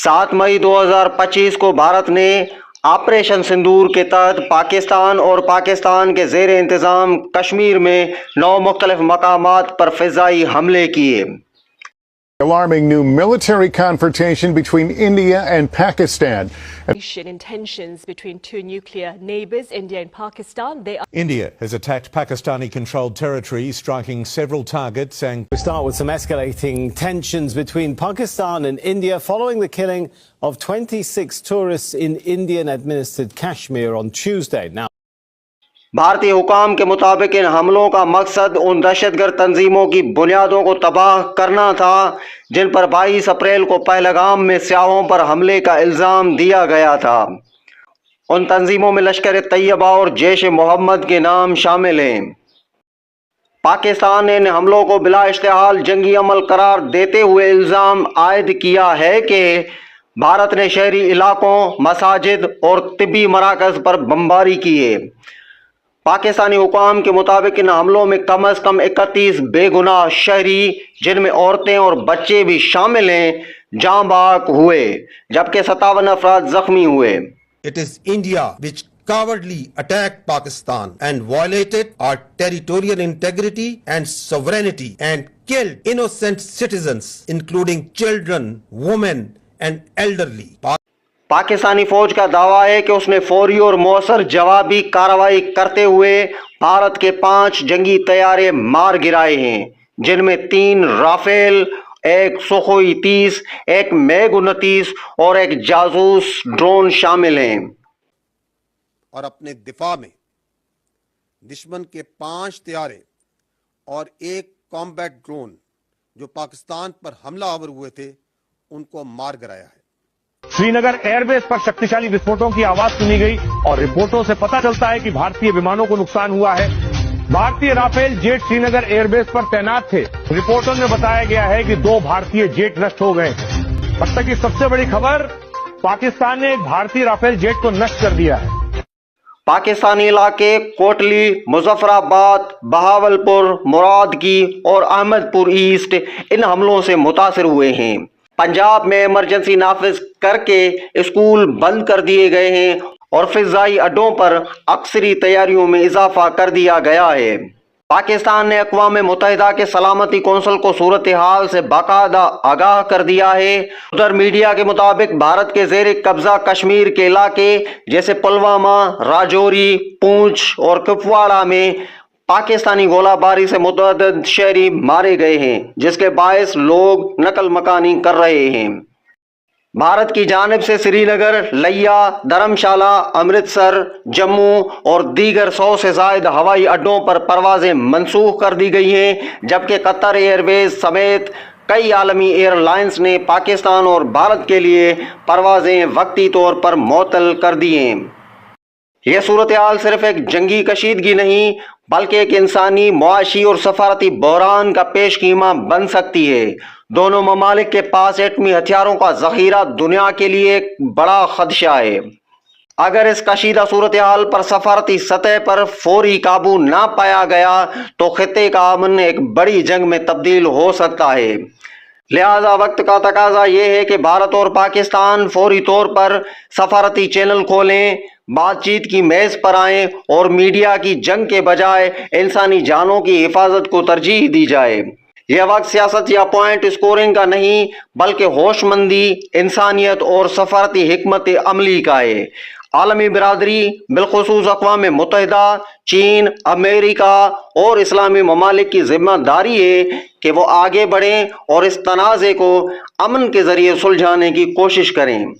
7 मई 2025 को भारत ने ऑपरेशन सिंदूर के तहत पाकिस्तान और पाकिस्तान के ज़ेर इंतज़ाम कश्मीर में 9 मुख्तलिफ मकामात पर फ़िज़ाई हमले किए। Alarming new military confrontation between India and Pakistan. In tensions between two nuclear neighbours, India and Pakistan. India has attacked Pakistani-controlled territory, striking several targets and... We start with some escalating tensions between Pakistan and India following the killing of 26 tourists in Indian-administered Kashmir on Tuesday. Now, भारतीय हुकाम के मुताबिक इन हमलों का मकसद उन दहशतगर्द तंजीमों की बुनियादों को तबाह करना था जिन पर 22 अप्रैल को पहलगाम में स्याहों पर हमले का इल्ज़ाम दिया गया था। उन तंजीमों में लश्कर तैयबा और जैश मोहम्मद के नाम शामिल हैं। पाकिस्तान ने इन हमलों को बिला इश्तिहाल जंगी अमल करार देते हुए इल्ज़ाम आयद किया है कि भारत ने शहरी इलाकों, मसाजिद और तिब्बी मराकज़ पर बमबारी की है। पाकिस्तानी हुकाम के मुताबिक इन हमलों में कम अज़ कम 31 बेगुनाह शहरी, जिनमें औरतें और बच्चे भी शामिल हैं, जाँ बाक हुए, जबकि 57 अफराद जख्मी हुए। It is India which cowardly attacked Pakistan and violated our territorial integrity and sovereignty and killed innocent citizens, including children, women and elderly. Pakistani फौज का दावा है कि उसने फौरी और मौसर जवाबी कार्रवाई करते हुए भारत के 5 जंगी तैयारे मार गिराए हैं, जिनमें 3 राफेल, 1 सुखोई 30, 1 मैग 29 और 1 जासूस ड्रोन शामिल हैं। और अपने दिफा में दुश्मन के 5 तैयारे और 1 कॉम्बैट ड्रोन जो पाकिस्तान पर हमला आवर हुए थे, उनको मार गिराया है। श्रीनगर एयरबेस पर शक्तिशाली विस्फोटों की आवाज सुनी गई और रिपोर्टों से पता चलता है कि भारतीय विमानों को नुकसान हुआ है। भारतीय राफेल जेट श्रीनगर एयरबेस पर तैनात थे। रिपोर्टों में बताया गया है कि 2 भारतीय जेट नष्ट हो गए। अब तक की सबसे बड़ी खबर, पाकिस्तान ने एक भारतीय राफेल जेट को नष्ट कर दिया है। पाकिस्तानी इलाके कोटली, मुजफ्फराबाद, बहावलपुर, मुरादगी और अहमदपुर ईस्ट इन हमलों से मुतासिर हुए हैं। पंजाब में इमरजेंसी नाफिज करके स्कूल बंद कर दिए गए हैं और फिजाई अड्डों पर अक्सरी तैयारियों में इजाफा कर दिया गया है। पाकिस्तान ने अक़वाम मुत्तहिदा के सलामती कौंसिल को सूरत हाल से बाकायदा आगाह कर दिया है। उधर मीडिया के मुताबिक भारत के ज़ेर कब्जा कश्मीर के इलाके जैसे पुलवामा, राजौरी, पूंछ और कुपवाड़ा में पाकिस्तानी गोलाबारी से मुतअद्दिद शहरी मारे गए हैं, जिसके बायस लोग नकल मकानी कर रहे हैं। भारत की जानिब से श्रीनगर, लिया, धर्मशाला, अमृतसर, जम्मू और दीगर 100 से ज़ायद हवाई अड्डों पर परवाजें मनसूख कर दी गई हैं, जबकि कतर एयरवेज समेत कई आलमी एयरलाइंस ने पाकिस्तान और भारत के लिए परवाजें वक्ती तौर पर मुअत्तल कर दी हैं। यह सूरत हाल सिर्फ एक जंगी कशीदगी नहीं बल्कि एक इंसानी, मुआशी और सफारती बहरान का पेशकीमा बन सकती है। दोनों ममालिक के पास एटमी हथियारों का जखीरा दुनिया के लिए एक बड़ा खदशा है। अगर इस कशीदा सूरत हाल पर सफारती सतह पर फौरी काबू ना पाया गया तो खित्ते का अमन एक बड़ी जंग में तब्दील हो सकता है। लिहाजा वक्त का तकाजा ये है कि भारत और पाकिस्तान फौरी तौर पर सफारती चैनल खोलें, बातचीत की मेज पर आएं और मीडिया की जंग के बजाय इंसानी जानों की हिफाजत को तरजीह दी जाए। यह वक्त सियासत या पॉइंट स्कोरिंग का नहीं बल्कि होशमंदी, इंसानियत और सफारती हिकमत अमली का है। आलमी बिरादरी बिलखुसूस अक़वाम मुत्तहिदा, चीन, अमेरिका और इस्लामी ममालिक की जिम्मेदारी है कि वो आगे बढ़ें और इस तनाज़े को अमन के ज़रिए सुलझाने की कोशिश करें।